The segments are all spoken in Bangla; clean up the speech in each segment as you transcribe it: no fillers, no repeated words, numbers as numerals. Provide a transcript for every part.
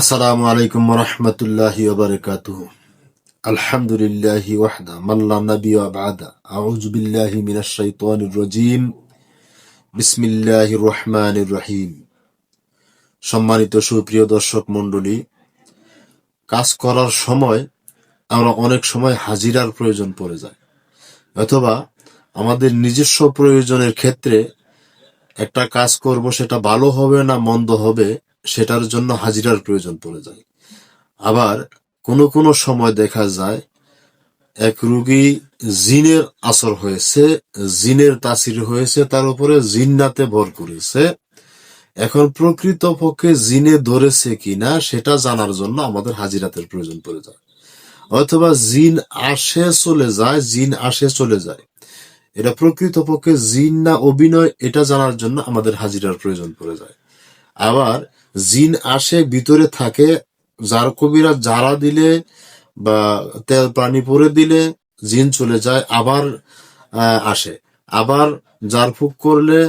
আসসালামু আলাইকুম ওয়া রাহমাতুল্লাহি ওয়া বারাকাতুহু। আলহামদুলিল্লাহি ওয়াহদা মান লা নাবিয়্যা বা'দা। আউযু বিল্লাহি মিনাশ শাইতানির রাজীম। বিসমিল্লাহির রহমানির রহিম। সম্মানিত সুপ্রিয় দর্শক মণ্ডলী, কাজ করার সময় আমরা অনেক সময় হাজিরার প্রয়োজন পড়ে যায়, অথবা আমাদের নিজস্ব প্রয়োজনের ক্ষেত্রে একটা কাজ করব, সেটা ভালো হবে না মন্দ হবে সেটার জন্য হাজিরার প্রয়োজন পড়ে যায়। আবার কোনো কোনো সময় দেখা যায় এক রোগী জিনের আসর হয়েছে, জিনের তাসির হয়েছে, তার উপরে জিন্নাতে ভর করেছে। এখন প্রকৃতপক্ষে জিনে ধরেছে কিনা সেটা জানার জন্য আমাদের হাজিরাতের প্রয়োজন পড়ে যায়, অথবা জিন আসে চলে যায়, জিন আসে চলে যায়, এটা প্রকৃতপক্ষে জিন না অভিনয়, এটা জানার জন্য আমাদের হাজিরার প্রয়োজন পড়ে যায়। আবার জিন আসে ভিতরে থাকে, যার কবিরা জারা দিলে বা তেল পানি পরে দিলে জিন চলে যায়, আবার আসে। আবার জারফুক করলে,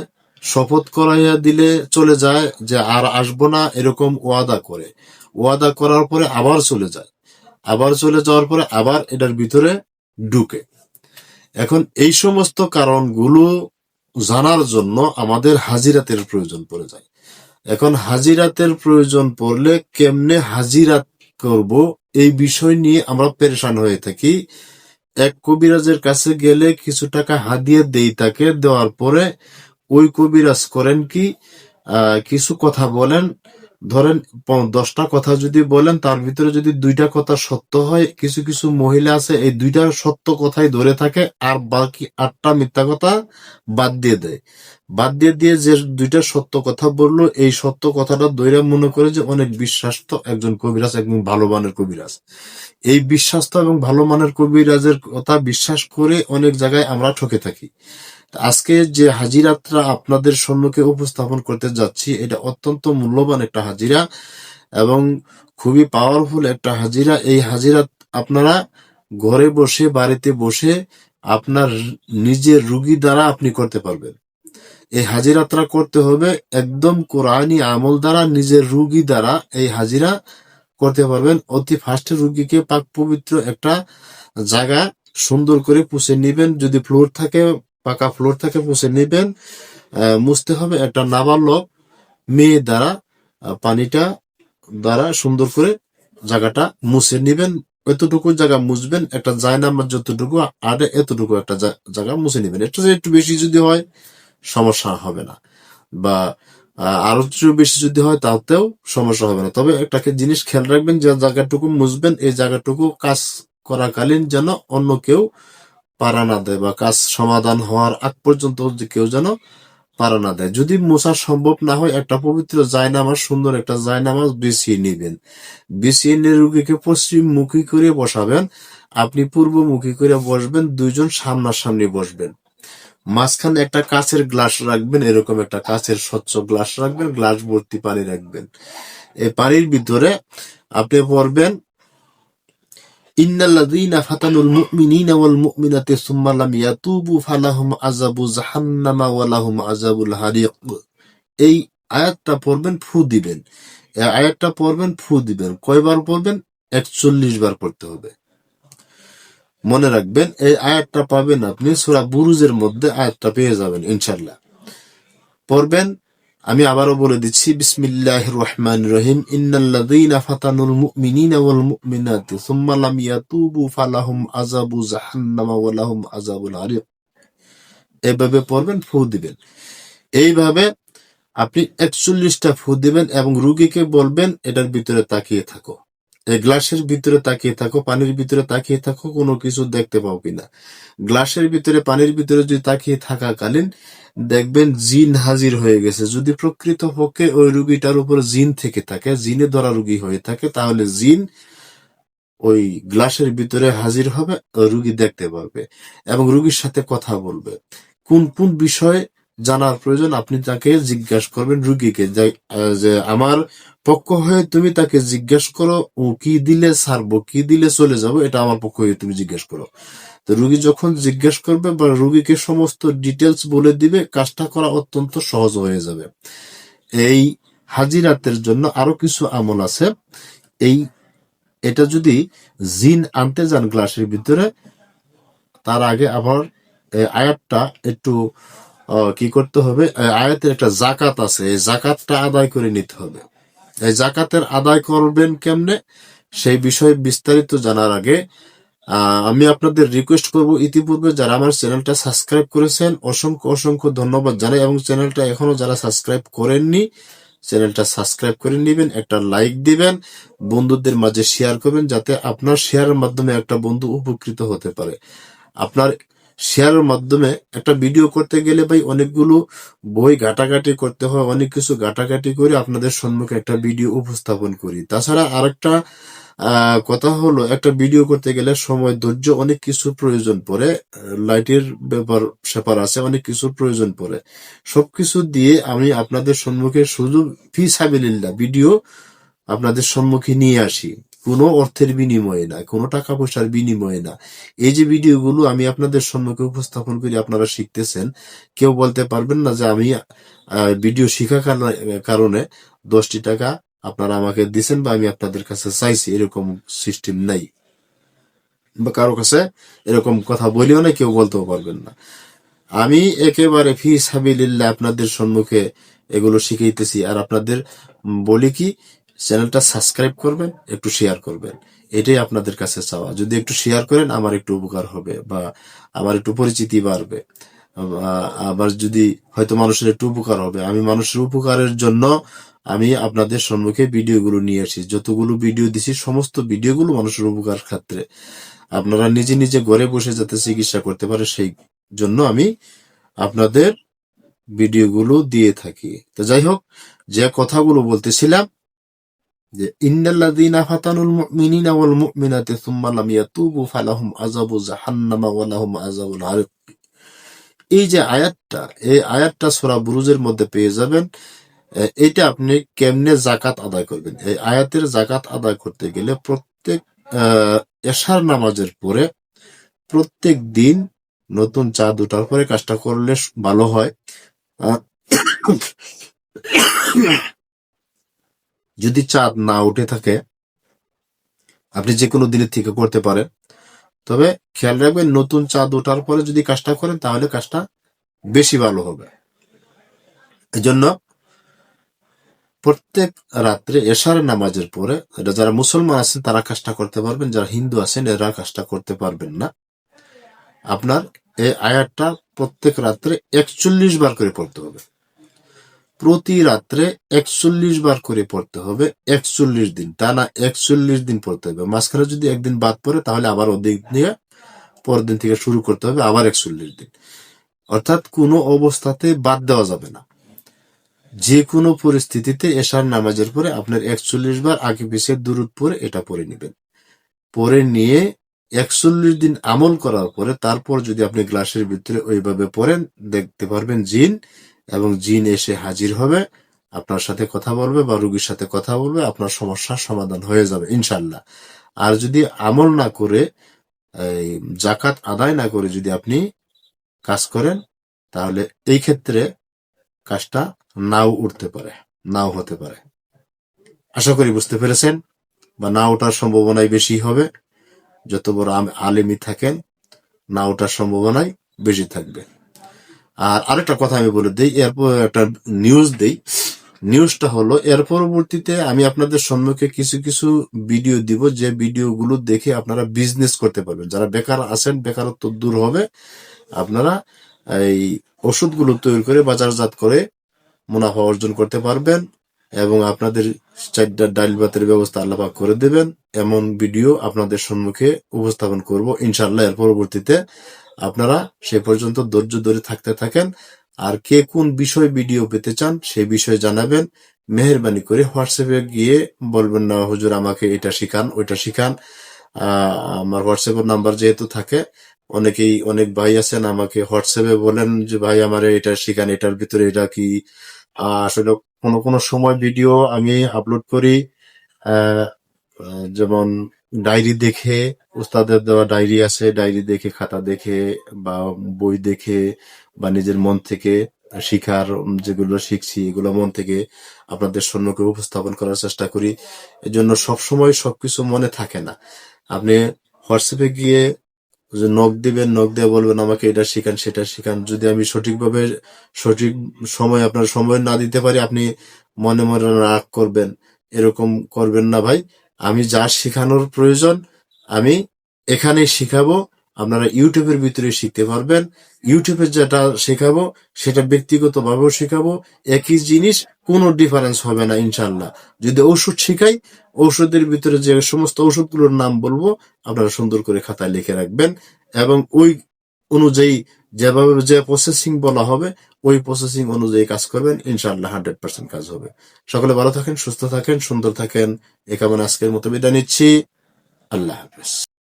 শপথ করাইয়া দিলে চলে যায় যে আর আসবো না, এরকম ওয়াদা করে, ওয়াদা করার পরে আবার চলে যায়, আবার চলে যাওয়ার পরে আবার এটার ভিতরে ঢুকে। এখন এই সমস্ত কারণগুলো জানার জন্য আমাদের হাজিরাতের প্রয়োজন পড়ে যায়। এখন হাজিরাতের প্রয়োজন পড়লে কেমনে হাজিরাত করব, এই বিষয় নিয়ে আমরা পেরেশান হয়ে থাকি। এক কবিরাজের কাছে গেলে কিছু টাকা হাদিয়া দেই তাকে, দেওয়ার পরে ওই কবিরাজ করেন কি, কিছু কথা বলেন, ধরেন 10টা কথা যদি বলেন, তার ভিতরে যদি 2টা কথা সত্য হয়, কিছু কিছু মহিলা আছে এই 2টা সত্য কথাই ধরে থাকে, আর বাকি 8টা মিথ্যা কথা বাদ দিয়ে দেয়। বাদ দিয়ে দিয়ে যে 2টা সত্য কথা বললো, এই সত্য কথাটা ধরে মনে করে যে অনেক বিশ্বাস্ত একজন কবিরাজ, একদম ভালো মানের কবিরাজ। এই বিশ্বাস্ত এবং ভালো মানের কবিরাজের কথা বিশ্বাস করে অনেক জায়গায় আমরা ঠকে থাকি। আজকে যে হাজিরাতটা আপনাদের সম্মুখে উপস্থাপন করতে যাচ্ছি, এটা অত্যন্ত মূল্যবান একটা হাজিরা এবং খুবই পাওয়ারফুল একটা হাজিরা। এই হাজিরাত আপনারা ঘরে বসে, বাড়িতে বসে আপনার নিজের রুগী দ্বারা আপনি করতে পারবেন। এই হাজিরাতটা করতে হবে একদম কোরআনী আমল দ্বারা, নিজের রুগী দ্বারা এই হাজিরা করতে পারবেন। অতি ফার্স্টে রুগীকে পাক পবিত্র একটা জায়গা সুন্দর করে পুষে নিবেন, যদি ফ্লোর থাকে, পাকা ফ্লোর থাকে, পুষে নিবেন। মুছতে হবে একটা নাবালক মেয়ে দ্বারা, পানিটা দ্বারা সুন্দর করে জায়গাটা মুছে নিবেন। এতটুকু জায়গা মুছবেন, একটা জায়নামাজ যতটুকু আর এতটুকু একটা জায়গা মুছে নিবেন। একটু বেশি যদি হয় সমস্যা হবে না, বা আরো একটু বেশি যদি হয় তাতেও সমস্যা হবে না। তবে একটা জিনিস খেয়াল রাখবেন, যে জায়গাটুকু মুছবেন এই জায়গাটুকু কাজ করাকালীন যেন অন্য কেউ পাড়া না দেয়, বা কাজ সমাধান হওয়ার আগ পর্যন্ত কেউ যেন পাড়া না দেয়। যদি মোছা সম্ভব না হয়, একটা পবিত্র জায়নামাজ, সুন্দর একটা জায়নামাজ বিছিয়ে নিবেন। বিছিয়ে নিয়ে রুগীকে পশ্চিমমুখী করে বসাবেন, আপনি পূর্বমুখী করে বসবেন, দুইজন সামনাসামনি বসবেন। মাঝখানে একটা কাঁচের গ্লাস রাখবেন, এরকম একটা কাঁচের স্বচ্ছ গ্লাস রাখবেন, গ্লাস ভর্তি পানি রাখবেন। এই পানির ভিতরে আপনি পড়বেন ইন্নাল্লাযীনা ফাতানুল মুমিনিনা ওয়াল মুমিনাতি সুম্মা লাম ইয়াতুবু ফালাহুম আযাবু জাহান্নামা ওয়া লাহুম আযাবুল হারিক। এই আয়াতটা পড়বেন, ফু দিবেন। এই আয়াতটা পড়বেন, ফু দিবেন। কয়বার পড়বেন? 41 বার পড়তে হবে। মনে রাখবেন, এই আয়াতটা পাবেন আপনি সূরা বুরুজের মধ্যে, আয়াতটা পেয়ে যাবেন ইনশাআল্লাহ। পড়বেন, আমি আবারও বলে দিচ্ছি, বিসমিল্লাহির রহমানির রহিম। ইন্নাল্লাযীনা ফাতানুল মুমিনিনা ওয়াল মুমিনাতি সুম্মা লাম ইয়াতুবু ফালাহুম আযাবু জাহান্নামা ওয়া লাহুম আযাবুল হারিক। এভাবে পড়বেন, ফু দিবেন। এইভাবে আপনি 41টা ফু দিবেন এবং রুগীকে বলবেন এটার ভিতরে তাকিয়ে থাকো, এই গ্লাসের ভিতরে তাকিয়ে থাকো, পানির ভিতরে তাকিয়ে থাকো, কোনো কিছু দেখতে পাও কিনা। গ্লাসের ভিতরে, পানির ভিতরে যদি তাকিয়ে থাকাকালীন দেখবেন জিন হাজির হয়ে গেছে। যদি প্রকৃতপক্ষে ওই রুগীটার উপর জিন থেকে থাকে, জিনে ধরা রুগী হয়ে থাকে, তাহলে জিন ওই গ্লাসের ভিতরে হাজির হবে, রুগী দেখতে পারবে এবং রুগীর সাথে কথা বলবে। কোন কোন বিষয়ে জানার প্রয়োজন আপনি তাকে জিজ্ঞাসা করবেন রুগীকে, যে আমার পক্ষ হয়ে তুমি তাকে জিজ্ঞাসা করো, ও কি দিলে ছাড়বো, কি দিলে চলে যাবো, এটা আমার পক্ষ হয়ে তুমি জিজ্ঞাসা করো। তো রুগী যখন জিজ্ঞেস করবে বা রুগীকে সমস্ত ডিটেলস বলে দিবে, কাজটা করা অত্যন্ত সহজ হয়ে যাবে। এই হাজিরাতের জন্য আরো কিছু আমল আছে। এটা যদি জিন আনতে যান গ্লাসের ভিতরে, তার আগে আবার আয়াতটা একটু কি করতে হবে, আয়াতের একটা জাকাত আছে, এই জাকাতটা আদায় করে নিতে হবে। এই জাকাতের আদায় করবেন কেমনে, সেই বিষয়ে বিস্তারিত জানার আগে আমি আপনাদের রিকোয়েস্ট করব, ইতিপূর্বে যারা আমার চ্যানেলটা সাবস্ক্রাইব করেছেন অসংখ্য অসংখ্য ধন্যবাদ জানাই, এবং চ্যানেলটা এখনো যারা সাবস্ক্রাইব করেননি চ্যানেলটা সাবস্ক্রাইব করে নেবেন, একটা লাইক দিবেন, বন্ধুদের মাঝে শেয়ার করবেন, যাতে আপনার শেয়ারের মাধ্যমে একটা বন্ধু উপকৃত হতে পারে। আপনার শেয়ারের মাধ্যমে একটা ভিডিও করতে গেলে ভাই অনেকগুলো বই ঘাটাঘাটি করতে হয়, অনেক কিছু ঘাটাঘাটি করে আপনাদের সম্মুখে একটা ভিডিও উপস্থাপন করি। তাছাড়া আরেকটা কথা হলো, একটা ভিডিও করতে গেলে সময়, ধৈর্য, অনেক কিছু প্রয়োজন পড়ে, লাইটের ব্যাপার স্যাপার আছে, অনেক কিছু প্রয়োজন পড়ে। সবকিছু দিয়ে আমি আপনাদের সম্মুখে শুধু ফি সাবিলিল্লাহ ভিডিও আপনাদের সম্মুখে নিয়ে আসি, কোনো অর্থের বিনিময়ে না, কোনো টাকা পয়সার বিনিময়ে না। এই যে ভিডিওগুলো আমি আপনাদের সম্মুখে উপস্থাপন করি, আপনারা শিখতেছেন, কেউ বলতে পারবেন না যে আমি ভিডিও শিখার কারণে 10টি টাকা আপনারা আমাকে দিচ্ছেন বা আমি আপনাদের কাছে চাইছি, এরকম সিস্টেম নাই, বা কারো কাছে এরকম কথা বলিও না, কেউ বলতেও পারবেন না। আমি একেবারে ফি সাবিলিল্লাহ আপনাদের সম্মুখে এগুলো শিখাইতেছি। আর আপনাদের বলি কি, চ্যানেলটা সাবস্ক্রাইব করবেন, একটু শেয়ার করবেন, এটাই আপনাদের কাছে চাওয়া। যদি একটু শেয়ার করেন আমার একটু উপকার হবে, বা আমার একটু পরিচিতি বাড়বে, আবার যদি হয়তো মানুষের একটু উপকার হবে। আমি মানুষের উপকারের জন্য আমি আপনাদের সম্মুখে ভিডিওগুলো নিয়ে আসি, যতগুলো ভিডিও দিছি সমস্ত ভিডিওগুলো মানুষের উপকার ক্ষেত্রে, আপনারা নিজে নিজে ঘরে বসে যাতে চিকিৎসা করতে পারে সেই জন্য আমি আপনাদের ভিডিওগুলো দিয়ে থাকি। তো যাই হোক, যে কথাগুলো বলতেছিলাম, যে ইন্নাল্লাযীনা ফাতানুল মুমিনিনা ওয়াল মুমিনাতি সুম্মা লাম ইয়াতুবু ফালাহুম আযাবু জাহান্নামা ওয়া লাহুম আযাবুল হারিক। এই যে আয়াতটা, এই আয়াতটা সূরা বুরুজের মধ্যে পেয়ে যাবেন। এটা আপনি কেমনে জাকাত আদায় করবেন, এই আয়াতের জাকাত আদায় করতে গেলে প্রত্যেক এশার নামাজের পরে প্রত্যেক দিন নতুন চাঁদ ওঠার পরে কাজটা করলে ভালো হয়। যদি চাঁদ না উঠে থাকে আপনি যে কোনো দিনের থেকে করতে পারেন, তবে খেয়াল রাখবেন নতুন চাঁদ ওঠার পরে যদি কাজটা করেন তাহলে কাজটা বেশি ভালো হবে। এজন্য প্রত্যেক রাত্রে এশার নামাজের পরে, এটা যারা মুসলমান আছেন তারা কাজটা করতে পারবেন, যারা হিন্দু আছেন এরা কাজটা করতে পারবেন না। আপনার এই আয়াতটা প্রত্যেক রাত্রে 41 বার করে পড়তে হবে, প্রতি রাত্রে 41 বার করে পড়তে হবে, 41 দিন, টানা 41 দিন পড়তে হবে। মাঝখানে যদি একদিন বাদ পড়ে তাহলে আবার ওদিক দিয়ে পরের দিন থেকে শুরু করতে হবে, আবার 41 দিন। অর্থাৎ কোনো অবস্থাতে বাদ দেওয়া যাবে না, যে কোনো পরিস্থিতিতে এশার নামাজের পরে আপনার 41 বার আগে পিছিয়ে দুরূদ পড়ে এটা পড়ে নেবেন। পরে নিয়ে 41 দিন আমল করার পরে তারপর যদি আপনি গ্লাসের ভিতরে ওইভাবে পড়েন, দেখতে পারবেন জিন, এবং জিন এসে হাজির হবে, আপনার সাথে কথা বলবে বা রোগীর সাথে কথা বলবে, আপনার সমস্যার সমাধান হয়ে যাবে ইনশাল্লাহ। আর যদি আমল না করে, জাকাত আদায় না করে যদি আপনি কাজ করেন, তাহলে এই ক্ষেত্রে কাজটা নাও উঠতে পারে, নাও হতে পারে। আশা করি বুঝতে পেরেছেন, বা না ওঠার সম্ভাবনাই বেশি হবে। যত বড় আলেমই থাকেন, না ওঠার সম্ভাবনাই বেশি থাকবে। আর আরেকটা কথা আমি বলে দিই, এরপর একটা নিউজ দেই। নিউজটা হলো, এর পরবর্তীতে আমি আপনাদের সম্মুখে কিছু কিছু ভিডিও দিব, যে ভিডিওগুলো দেখে আপনারা বিজনেস করতে পারবেন। যারা বেকার আছেন, বেকারত্ব দূর হবে, আপনারা এই ওষুধগুলো তৈরি করে বাজারজাত করে মুনাফা অর্জন করতে পারবেন, এবং আপনাদের 4টা ডাইল ভাতের ব্যবস্থা আল্লাহ পাক করে দেবেন। এমন ভিডিও আপনাদের সম্মুখে উপস্থাপন করব ইনশাআল্লাহ এর পরবর্তীতে। আপনারা সে পর্যন্ত ধৈর্য ধরে থাকতে থাকেন। আর কে কোন বিষয় ভিডিও পেতে চান সেই বিষয়ে জানাবেন। মেহেরবানি করে হোয়াটসঅ্যাপে গিয়ে বলবেন না হুজুর আমাকে এটা শিখান ওইটা শিখান। আমার হোয়াটসঅ্যাপের নাম্বার যেহেতু থাকে, অনেক ভাই আছেন আমাকে হোয়াটসঅ্যাপে বলেন যে ভাই আমার এটা শিখান, এটার ভিতরে এটা কি। আসলে কোনো কোনো সময় ভিডিও আমি আপলোড করি যেমন ডায়েরি দেখে, উস্তাদের দেওয়া ডায়েরি আছে, ডায়েরি দেখে, খাতা দেখে বা বই দেখে বা নিজের মন থেকে শিখার যেগুলো শিখছি এগুলো মন থেকে আপনাদের সম্মুখে উপস্থাপন করার চেষ্টা করি। এজন্য সবসময় সবকিছু মনে থাকে না। আপনি হোয়াটসঅ্যাপে গিয়ে যে নক দিবেন, নক দিয়ে বলবেন আমাকে এটা শিখান সেটা শিখান। যদি আমি সঠিকভাবে সঠিক সময় আপনার সময় না দিতে পারি, আপনি মনে মনে রাগ করবেন, এরকম করবেন না ভাই। আমি যা শেখানোর প্রয়োজন আমি এখানেই শিখাবো, আপনারা ইউটিউবের ভিতরে শিখতে পারবেন। ইউটিউবে যেটা শেখাবো সেটা ব্যক্তিগতভাবেও শেখাবো, একই জিনিস, কোনো ডিফারেন্স হবে না ইনশাল্লাহ। যদি ঔষধ শিখাই, ঔষধের ভিতরে যে সমস্ত ওষুধগুলোর নাম বলবো আপনারা সুন্দর করে খাতায় লিখে রাখবেন, এবং ওই অনুযায়ী যেভাবে যে প্রসেসিং বলা হবে ওই প্রসেসিং অনুযায়ী কাজ করবেন, ইনশাআল্লাহ 100% কাজ হবে। সকলে ভালো থাকেন, সুস্থ থাকেন, সুন্দর থাকেন। এ কামনা আজকের মতো বিদায় নিচ্ছি। আল্লাহ হাফেজ।